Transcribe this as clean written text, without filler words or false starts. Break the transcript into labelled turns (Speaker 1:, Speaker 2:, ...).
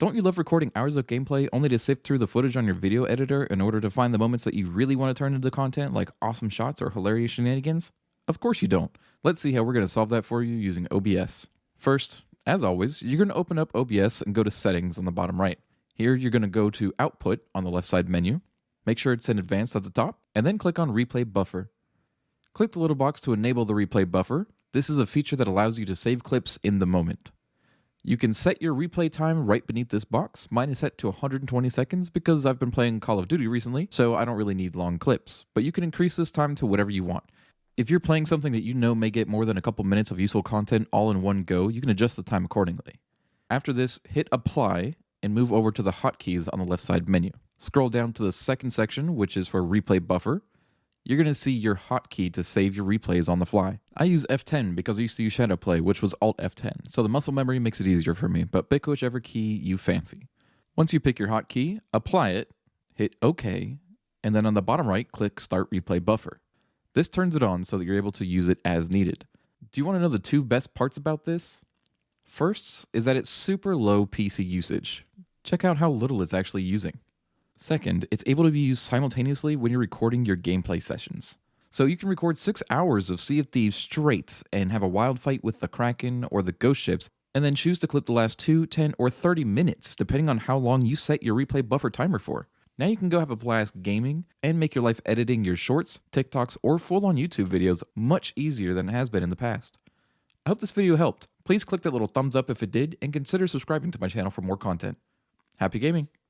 Speaker 1: Don't you love recording hours of gameplay only to sift through the footage on your video editor in order to find the moments that you really want to turn into content like awesome shots or hilarious shenanigans? Of course you don't. Let's see how we're going to solve that for you using OBS. First, as always, you're going to open up OBS and go to Settings on the bottom right. Here you're going to go to Output on the left side menu. Make sure it's in Advanced at the top, and then click on Replay Buffer. Click the little box to enable the replay buffer. This is a feature that allows you to save clips in the moment. You can set your replay time right beneath this box. Mine is set to 120 seconds because I've been playing Call of Duty recently, so I don't really need long clips. But you can increase this time to whatever you want. If you're playing something that you know may get more than a couple minutes of useful content all in one go, you can adjust the time accordingly. After this, hit Apply and move over to the hotkeys on the left side menu. Scroll down to the second section, which is for Replay Buffer. You're going to see your hotkey to save your replays on the fly. I use F10 because I used to use Shadowplay, which was Alt F10, so the muscle memory makes it easier for me, but pick whichever key you fancy. Once you pick your hotkey, apply it, hit OK, and then on the bottom right, click Start Replay Buffer. This turns it on so that you're able to use it as needed. Do you want to know the two best parts about this? First is that it's super low PC usage. Check out how little it's actually using. Second, it's able to be used simultaneously when you're recording your gameplay sessions. So you can record 6 hours of Sea of Thieves straight and have a wild fight with the Kraken or the ghost ships, and then choose to clip the last 2, 10, or 30 minutes, depending on how long you set your replay buffer timer for. Now you can go have a blast gaming and make your life editing your shorts, TikToks, or full-on YouTube videos much easier than it has been in the past. I hope this video helped. Please click that little thumbs up if it did, and consider subscribing to my channel for more content. Happy gaming!